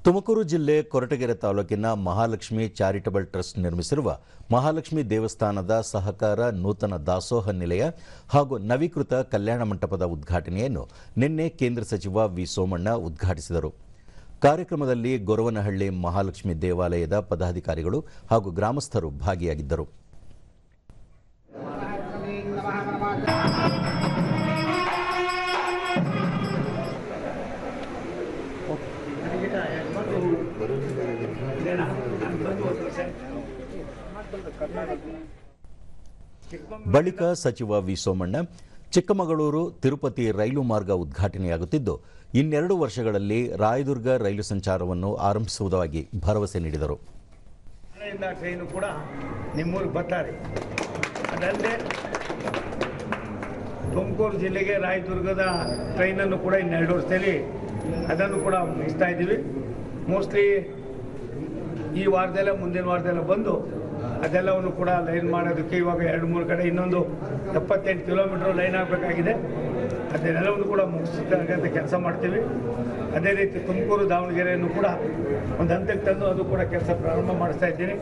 ತುಮಕೂರು ಜಿಲ್ಲೆ ಕೊರಟಗೆರೆ ತಾಲೂಕಿನ Mahalakshmi charitable trust ನಿರ್ಮಿಸಿರುವ ಮಹಾಲಕ್ಷ್ಮಿ ದೇವಸ್ಥಾನದ ಸಹಕಾರ ನೂತನ ದಾಸೋಹ ನಿಲಯ ಹಾಗೂ ನವೀಕೃತ ಕಲ್ಯಾಣ ಮಂಟಪದ ಉದ್ಘಾಟನೆಯನ್ನು ನಿನ್ನೆ ಕೇಂದ್ರ ಸಚಿವ ವಿ ಸೋಮಣ್ಣ ಉದ್ಘಾಟಿಸಿದರು. ಕಾರ್ಯಕ್ರಮದಲ್ಲಿ ಗೊರವನಹಳ್ಳಿ ಮಹಾಲಕ್ಷ್ಮಿ ದೇವಾಲಯದ ಪದಾಧಿಕಾರಿಗಳು ಹಾಗೂ ಗ್ರಾಮಸ್ಥರು ಭಾಗಿಯಾಗಿದ್ದರು. ಬಳಿಕ ಸಚಿವ ವಿ ಸೋಮಣ್ಣ ಚಿಕ್ಕಮಗಳೂರು ತಿರುಪತಿ ರೈಲು ಮಾರ್ಗ ಉದ್ಘಾಟನೆಯಾಗುತ್ತಿದ್ದು 2 ವರ್ಷಗಳಲ್ಲಿ ರಾಯದುರ್ಗ ರೈಲು ಸಂಚಾರವನ್ನು ಆರಂಭಿಸುವುದಾಗಿ ಭರವಸೆ ನೀಡಿದರು. ಟ್ರೈನು ಕೂಡ ನಿಮ್ಮೂರಿಗೆ ಬರ್ತಾರೆ. ಅದಲ್ಲದೆ ತುಮಕೂರು ಜಿಲ್ಲೆಗೆ ರಾಯದುರ್ಗದ ಟ್ರೈನನ್ನು ಕೂಡ 2 ವರ್ಷದಲ್ಲಿ ಅದನ್ನು ಕೂಡ ಮುಗಿಸ್ತಾ ಇದ್ದೀವಿ. ಮೋಸ್ಟ್ಲಿ ಈ ವಾರದಲ್ಲೇ ಮುಂದಿನ ವಾರದಲ್ಲೇ ಬಂದು ಅದೆಲ್ಲವನ್ನು ಕೂಡ ಲೈನ್ ಮಾಡೋದಕ್ಕೆ ಇವಾಗ 2-3 ಕಡೆ ಇನ್ನೊಂದು 78 ಕಿಲೋಮೀಟರ್ ಲೈನ್ ಆಗಬೇಕಾಗಿದೆ. ಅದನ್ನೆಲ್ಲವನ್ನು ಕೂಡ ಮುಗಿಸತಕ್ಕಂಥ ಕೆಲಸ ಮಾಡ್ತೀವಿ. ಅದೇ ರೀತಿ ತುಮಕೂರು ದಾವಣಗೆರೆಯನ್ನು ಕೂಡ ಒಂದು ಹಂತಕ್ಕೆ ತಂದು ಅದು ಕೂಡ ಕೆಲಸ ಪ್ರಾರಂಭ ಮಾಡಿಸ್ತಾ ಇದ್ದೀನಿ.